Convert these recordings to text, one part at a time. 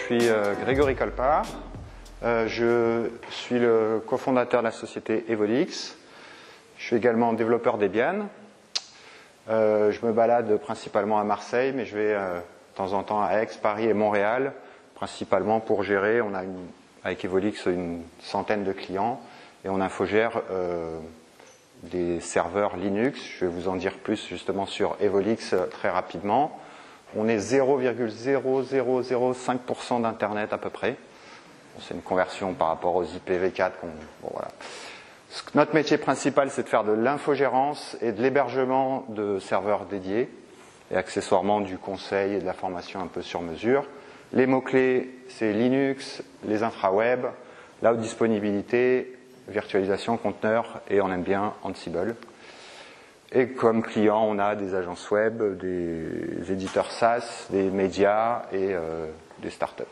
suis Grégory Colpart. Je suis le cofondateur de la société Evolix. Je suis également développeur Debian. Je me balade principalement à Marseille, mais je vais de temps en temps à Aix, Paris et Montréal, principalement pour gérer. On a avec Evolix une centaine de clients et on infogère des serveurs Linux. Je vais vous en dire plus justement sur Evolix très rapidement. On est 0,0005% d'Internet à peu près. C'est une conversion par rapport aux IPv4. Bon, voilà. Notre métier principal, c'est de faire de l'infogérance et de l'hébergement de serveurs dédiés et accessoirement du conseil et de la formation un peu sur mesure. Les mots-clés, c'est Linux, les infraweb, la haute disponibilité, virtualisation, conteneur et on aime bien Ansible. Et comme client, on a des agences web, des éditeurs SaaS, des médias et des startups.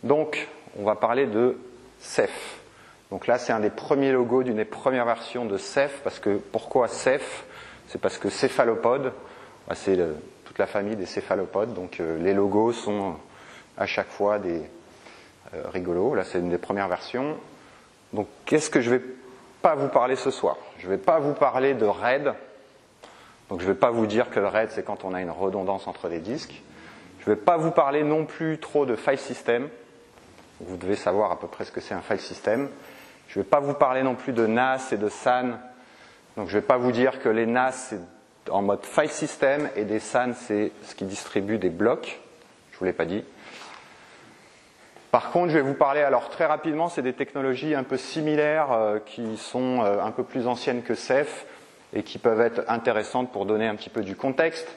Donc, on va parler de Ceph. Donc là, c'est un des premiers logos d'une des premières versions de Ceph. Parce que, pourquoi Ceph? C'est parce que céphalopode, c'est toute la famille des céphalopodes. Donc les logos sont à chaque fois des rigolos. Là, c'est une des premières versions. Donc, qu'est-ce que je vais pas vous parler ce soir? Je ne vais pas vous parler de RAID. Donc je ne vais pas vous dire que le RAID, c'est quand on a une redondance entre les disques. Je ne vais pas vous parler non plus trop de file system. Vous devez savoir à peu près ce que c'est un file system. Je ne vais pas vous parler non plus de NAS et de SAN. Donc je ne vais pas vous dire que les NAS, c'est en mode file system et des SAN, c'est ce qui distribue des blocs. Je ne vous l'ai pas dit. Par contre, je vais vous parler, alors très rapidement, c'est des technologies un peu similaires qui sont un peu plus anciennes que Ceph et qui peuvent être intéressantes pour donner un petit peu du contexte.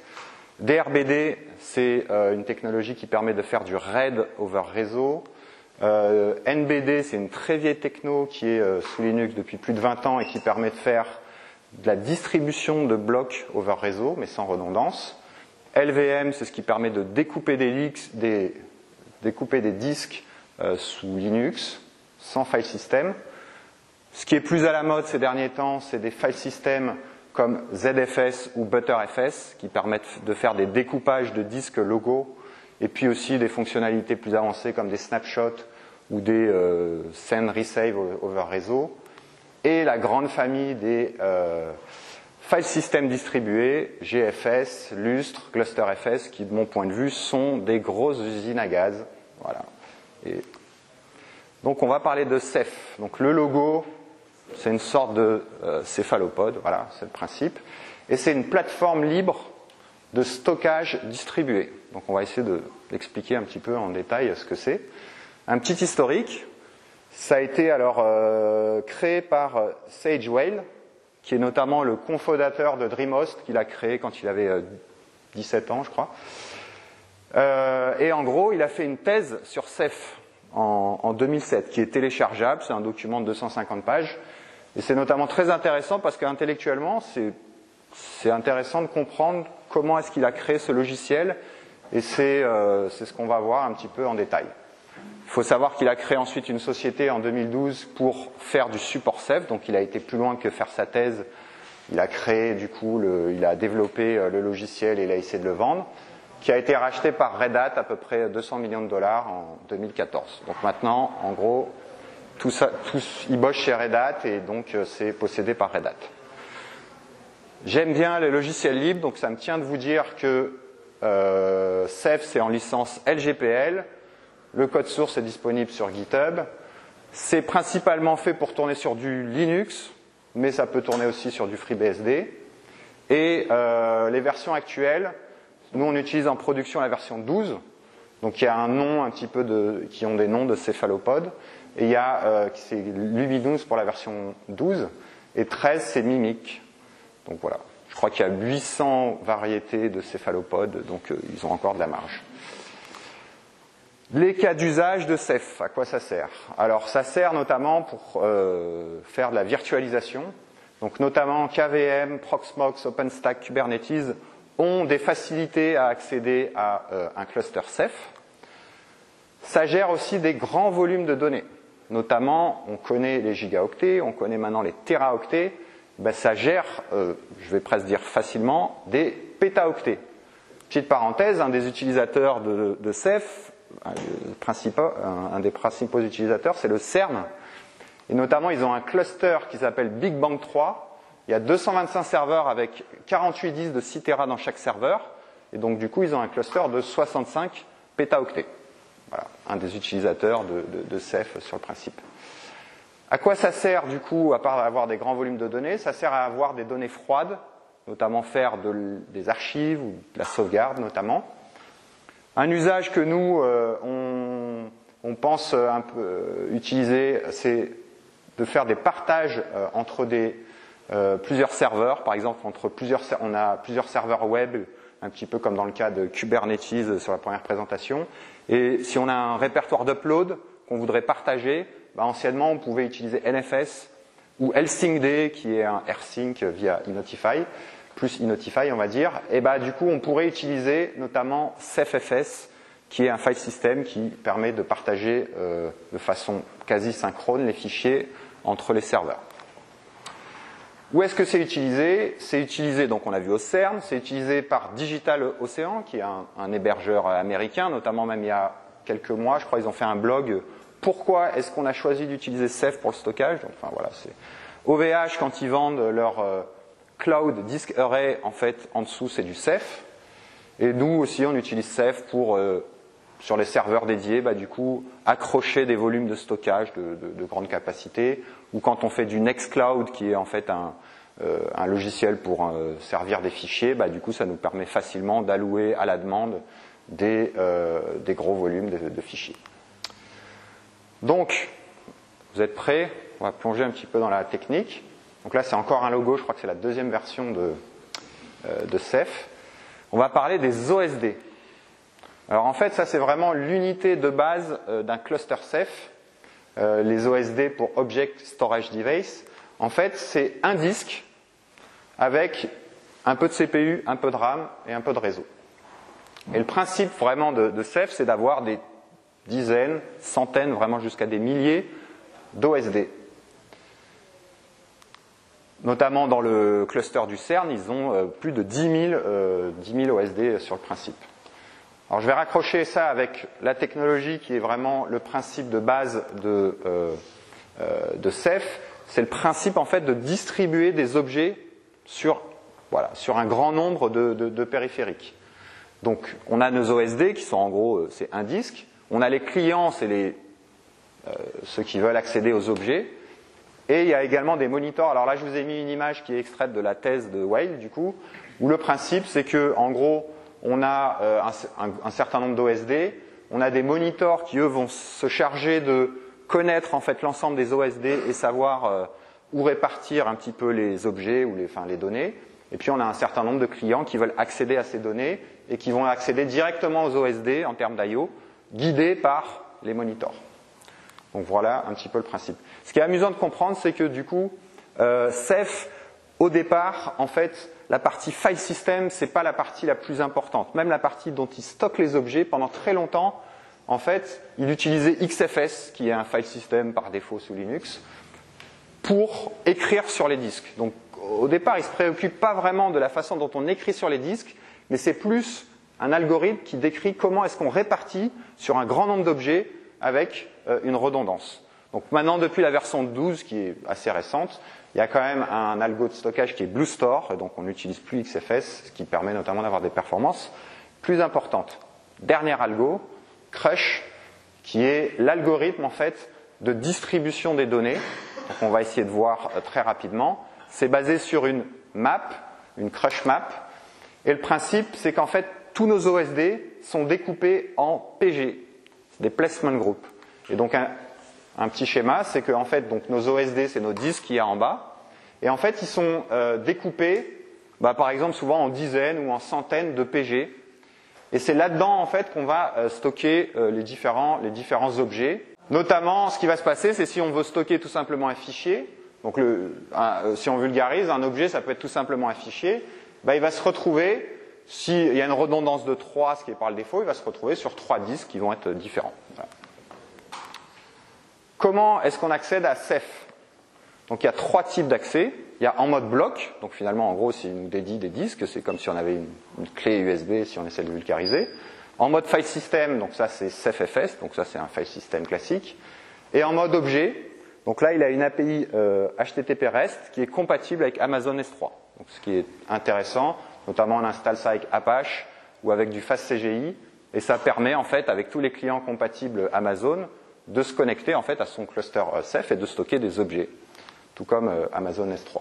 DRBD, c'est une technologie qui permet de faire du RAID over réseau. NBD, c'est une très vieille techno qui est sous Linux depuis plus de 20 ans et qui permet de faire de la distribution de blocs over réseau, mais sans redondance. LVM, c'est ce qui permet de découper des disques sous Linux, sans file system. Ce qui est plus à la mode ces derniers temps, c'est des file systems comme ZFS ou ButterFS, qui permettent de faire des découpages de disques logos, et puis aussi des fonctionnalités plus avancées comme des snapshots ou des send resave over réseau. Et la grande famille des file systems distribués, GFS, Lustre, ClusterFS, qui de mon point de vue sont des grosses usines à gaz. Voilà. Et donc on va parler de Ceph. Donc le logo, c'est une sorte de céphalopode, voilà, c'est le principe. Et c'est une plateforme libre de stockage distribué. Donc on va essayer d'expliquer un petit peu en détail ce que c'est. Un petit historique, ça a été alors créé par Sage Whale, qui est notamment le cofondateur de DreamHost, qu'il a créé quand il avait 17 ans, je crois. Et en gros, il a fait une thèse sur Ceph en 2007, qui est téléchargeable, c'est un document de 250 pages. Et c'est notamment très intéressant parce qu'intellectuellement, c'est intéressant de comprendre comment est-ce qu'il a créé ce logiciel. Et c'est ce qu'on va voir un petit peu en détail. Il faut savoir qu'il a créé ensuite une société en 2012 pour faire du support Ceph. Donc il a été plus loin que faire sa thèse. Il a créé, du coup, il a développé le logiciel et il a essayé de le vendre, qui a été racheté par Red Hat à peu près 200 millions de dollars en 2014. Donc maintenant, en gros, il bosse chez Red Hat et donc c'est possédé par Red Hat. J'aime bien les logiciels libres, donc ça me tient de vous dire que Ceph, c'est en licence LGPL. Le code source est disponible sur GitHub. C'est principalement fait pour tourner sur du Linux, mais ça peut tourner aussi sur du FreeBSD. Et les versions actuelles, nous on utilise en production la version 12. Donc il y a un nom un petit peu qui ont des noms de céphalopodes. Et il y a c'est Luminous pour la version 12 et 13 c'est Mimic. Donc voilà, je crois qu'il y a 800 variétés de céphalopodes, donc ils ont encore de la marge. Les cas d'usage de Ceph, à quoi ça sert? Alors ça sert notamment pour faire de la virtualisation. Donc notamment KVM, Proxmox, OpenStack, Kubernetes ont des facilités à accéder à un cluster Ceph. Ça gère aussi des grands volumes de données. Notamment, on connaît les gigaoctets, on connaît maintenant les téraoctets. Ça gère, je vais presque dire facilement, des pétaoctets. Petite parenthèse, un des utilisateurs de Ceph, un des principaux utilisateurs, c'est le CERN. Et notamment, ils ont un cluster qui s'appelle Big Bang 3. Il y a 225 serveurs avec 48 disques de 6 Tera dans chaque serveur. Et donc, du coup, ils ont un cluster de 65 pétaoctets. Voilà, un des utilisateurs de Ceph sur le principe. À quoi ça sert, du coup, à part avoir des grands volumes de données? Ça sert à avoir des données froides, notamment faire des archives ou de la sauvegarde, notamment. Un usage que nous, on pense un peu utiliser, c'est de faire des partages entre plusieurs serveurs. Par exemple, on a plusieurs serveurs web, un petit peu comme dans le cas de Kubernetes sur la première présentation. Et si on a un répertoire d'upload qu'on voudrait partager, anciennement, on pouvait utiliser NFS ou LSyncD, qui est un rsync via Inotify, plus Inotify, on va dire. Et du coup, on pourrait utiliser notamment CephFS, qui est un file system qui permet de partager de façon quasi synchrone les fichiers entre les serveurs. Où est-ce que c'est utilisé? C'est utilisé, donc on l'a vu au CERN, c'est utilisé par DigitalOcean, qui est un hébergeur américain, notamment même il y a quelques mois, je crois, ils ont fait un blog. Pourquoi est-ce qu'on a choisi d'utiliser Ceph pour le stockage? Donc, enfin, voilà, c'est OVH, quand ils vendent leur Cloud Disk Array, en fait, en dessous, c'est du Ceph. Et nous aussi, on utilise Ceph pour, sur les serveurs dédiés, du coup, accrocher des volumes de stockage de grande capacité. Ou quand on fait du Nextcloud, qui est en fait un logiciel pour servir des fichiers, du coup, ça nous permet facilement d'allouer à la demande des gros volumes de fichiers. Donc, vous êtes prêts? On va plonger un petit peu dans la technique. Donc là, c'est encore un logo, je crois que c'est la deuxième version de Ceph. On va parler des OSD. Alors en fait, ça c'est vraiment l'unité de base d'un cluster Ceph. Les OSD pour Object Storage Device. En fait, c'est un disque avec un peu de CPU, un peu de RAM et un peu de réseau. Et le principe vraiment de Ceph, c'est d'avoir des dizaines, centaines, vraiment jusqu'à des milliers d'OSD. Notamment dans le cluster du CERN, ils ont plus de 10 000 OSD sur le principe. Alors je vais raccrocher ça avec la technologie qui est vraiment le principe de base de Ceph. C'est le principe en fait de distribuer des objets sur un grand nombre de périphériques. Donc on a nos OSD qui sont en gros c'est un disque. On a les clients, c'est ceux qui veulent accéder aux objets. Et il y a également des monitors. Alors là, je vous ai mis une image qui est extraite de la thèse de Weil, du coup, où le principe, c'est que, en gros, on a un certain nombre d'OSD. On a des monitors qui, eux, vont se charger de connaître en fait l'ensemble des OSD et savoir où répartir un petit peu les objets ou les données. Et puis, on a un certain nombre de clients qui veulent accéder à ces données et qui vont accéder directement aux OSD en termes d'IO, guidés par les monitors. Donc voilà un petit peu le principe. Ce qui est amusant de comprendre, c'est que du coup, Ceph, au départ, en fait, la partie file system, c'est pas la partie la plus importante. Même la partie dont il stocke les objets, pendant très longtemps, en fait, il utilisait XFS, qui est un file system par défaut sous Linux, pour écrire sur les disques. Donc au départ, il se préoccupe pas vraiment de la façon dont on écrit sur les disques, mais c'est plus un algorithme qui décrit comment est-ce qu'on répartit sur un grand nombre d'objets avec une redondance. Donc maintenant, depuis la version 12, qui est assez récente, il y a quand même un algo de stockage qui est BlueStore, donc on n'utilise plus XFS, ce qui permet notamment d'avoir des performances plus importantes. Dernier algo, Crush, qui est l'algorithme en fait de distribution des données. Donc on va essayer de voir très rapidement. C'est basé sur une map, une Crush map, et le principe, c'est qu'en fait tous nos OSD sont découpés en PG, c'est des placement groups. Et donc un petit schéma, c'est que en fait, donc nos OSD, c'est nos disques qu'il y a en bas, et en fait, ils sont découpés, par exemple, souvent en dizaines ou en centaines de PG, et c'est là-dedans en fait qu'on va stocker les différents objets. Notamment, ce qui va se passer, c'est si on veut stocker tout simplement un fichier. Donc, si on vulgarise, un objet, ça peut être tout simplement un fichier. Il va se retrouver, s'il y a une redondance de 3, ce qui est par le défaut, il va se retrouver sur 3 disques qui vont être différents. Voilà. Comment est-ce qu'on accède à Ceph? Donc il y a 3 types d'accès. Il y a en mode bloc, donc finalement en gros s'il nous dédie des disques, c'est comme si on avait une clé USB si on essaie de vulgariser. En mode file system, donc ça c'est CephFS, donc ça c'est un file system classique. Et en mode objet, donc là il a une API HTTP REST qui est compatible avec Amazon S3. Donc ce qui est intéressant, notamment on installe ça avec Apache ou avec du FastCGI, et ça permet en fait avec tous les clients compatibles Amazon de se connecter en fait à son cluster Ceph et de stocker des objets, tout comme Amazon S3.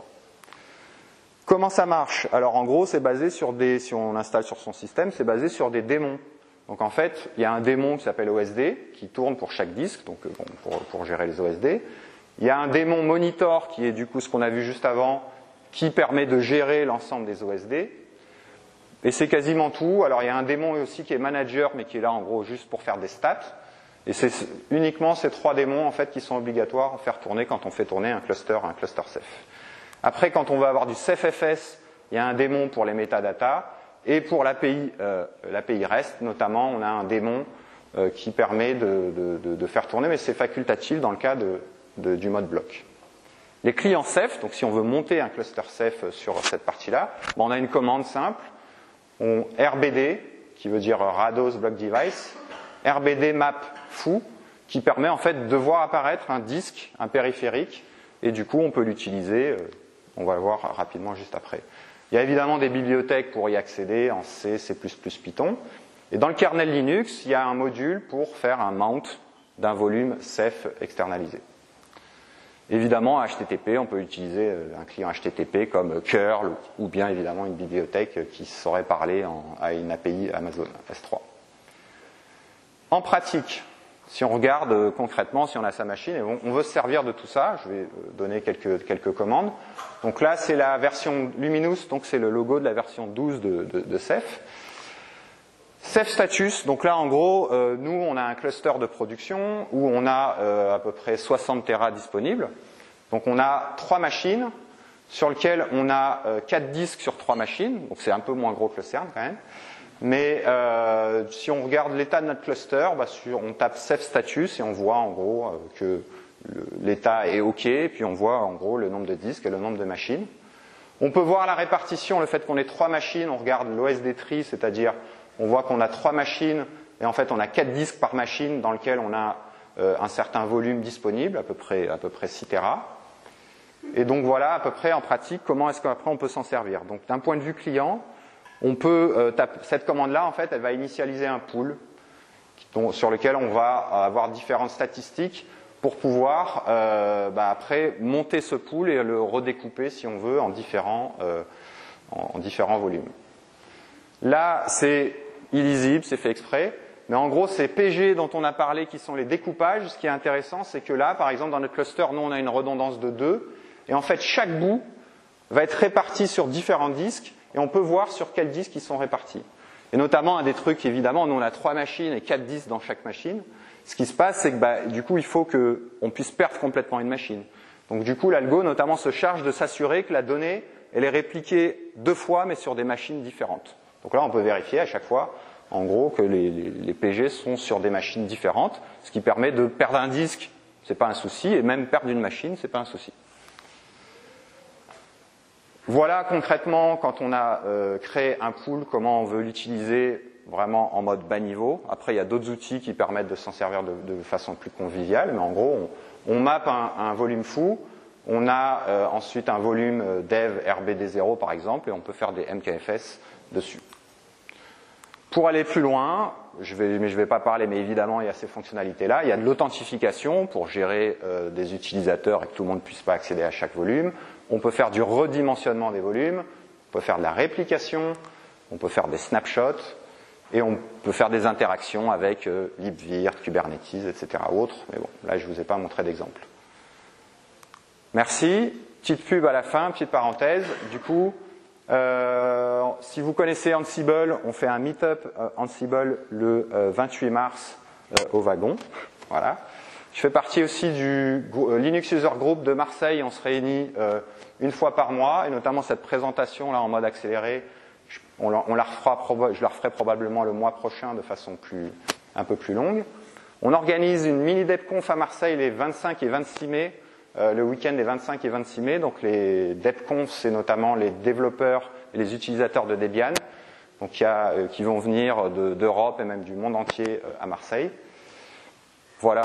Comment ça marche? Alors en gros c'est basé sur si on installe sur son système, c'est basé sur des démons. Donc en fait, il y a un démon qui s'appelle OSD, qui tourne pour chaque disque, donc pour gérer les OSD. Il y a un démon monitor, qui est du coup ce qu'on a vu juste avant, qui permet de gérer l'ensemble des OSD. Et c'est quasiment tout. Alors il y a un démon aussi qui est manager, mais qui est là en gros juste pour faire des stats. Et c'est uniquement ces 3 démons en fait qui sont obligatoires à faire tourner quand on fait tourner un cluster Ceph. Après, quand on veut avoir du CephFS, il y a un démon pour les métadatas. Et pour l'API REST, notamment, on a un démon qui permet de faire tourner, mais c'est facultatif dans le cas du mode bloc. Les clients Ceph, donc si on veut monter un cluster Ceph sur cette partie-là, on a une commande simple, RBD, qui veut dire Rados Block Device, RBD map foo, qui permet en fait de voir apparaître un disque, un périphérique, et du coup on peut l'utiliser, on va le voir rapidement juste après. Il y a évidemment des bibliothèques pour y accéder en C, C++, Python. Et dans le kernel Linux, il y a un module pour faire un mount d'un volume Ceph externalisé. Évidemment, HTTP, on peut utiliser un client HTTP comme curl ou bien évidemment une bibliothèque qui saurait parler à une API Amazon S3. En pratique, si on regarde concrètement, si on a sa machine et on veut se servir de tout ça, je vais donner quelques commandes. Donc là, c'est la version Luminous, donc c'est le logo de la version 12 de Ceph. Ceph Status, donc là en gros, nous on a un cluster de production où on a à peu près 60 Tera disponibles. Donc on a 3 machines sur lesquelles on a 4 disques sur 3 machines, donc c'est un peu moins gros que le CERN quand même. Mais si on regarde l'état de notre cluster, on tape Ceph Status et on voit en gros que l'état est OK, et puis on voit en gros le nombre de disques et le nombre de machines. On peut voir la répartition, le fait qu'on ait 3 machines, on regarde l'OSD tree, c'est-à-dire on voit qu'on a 3 machines et en fait on a 4 disques par machine dans lequel on a un certain volume disponible, à peu près 6 Tera. Et donc voilà à peu près en pratique comment est-ce qu'après on peut s'en servir. Donc d'un point de vue client, on peut taper cette commande-là, en fait, elle va initialiser un pool sur lequel on va avoir différentes statistiques pour pouvoir après monter ce pool et le redécouper si on veut en différents volumes. Là, c'est illisible, c'est fait exprès, mais en gros, ces PG dont on a parlé qui sont les découpages, ce qui est intéressant, c'est que là, par exemple, dans notre cluster, nous, on a une redondance de 2, et en fait, chaque bout va être réparti sur différents disques, et on peut voir sur quels disques ils sont répartis. Et notamment, un des trucs, évidemment, nous, on a 3 machines et 4 disques dans chaque machine. Ce qui se passe, c'est que du coup, il faut qu'on puisse perdre complètement une machine. Donc du coup, l'algo, notamment, se charge de s'assurer que la donnée, elle est répliquée 2 fois, mais sur des machines différentes. Donc là, on peut vérifier à chaque fois, en gros, que les PG sont sur des machines différentes, ce qui permet de perdre un disque, c'est pas un souci, et même perdre une machine, c'est pas un souci. Voilà concrètement, quand on a créé un pool, comment on veut l'utiliser vraiment en mode bas niveau. Après, il y a d'autres outils qui permettent de s'en servir de façon plus conviviale, mais en gros, on map un volume foo, on a ensuite un volume dev RBD0 par exemple, et on peut faire des MKFS dessus. Pour aller plus loin, je vais pas parler, mais évidemment, il y a ces fonctionnalités-là. Il y a de l'authentification pour gérer des utilisateurs et que tout le monde ne puisse pas accéder à chaque volume. On peut faire du redimensionnement des volumes, on peut faire de la réplication, on peut faire des snapshots, et on peut faire des interactions avec libvirt, Kubernetes, etc. ou autres. Mais bon, là, je ne vous ai pas montré d'exemple. Merci. Petite pub à la fin, petite parenthèse. Du coup, si vous connaissez Ansible, on fait un meet-up Ansible le 28 mars au Wagon. Voilà. Je fais partie aussi du Linux User Group de Marseille. On se réunit une fois par mois, et notamment cette présentation là en mode accéléré, je la referai probablement le mois prochain de façon un peu plus longue. On organise une mini DevConf à Marseille les 25 et 26 mai le week-end des 25 et 26 mai. Donc les DebConf, c'est notamment les développeurs et les utilisateurs de Debian, donc qui vont venir d'Europe et même du monde entier à Marseille. Voilà.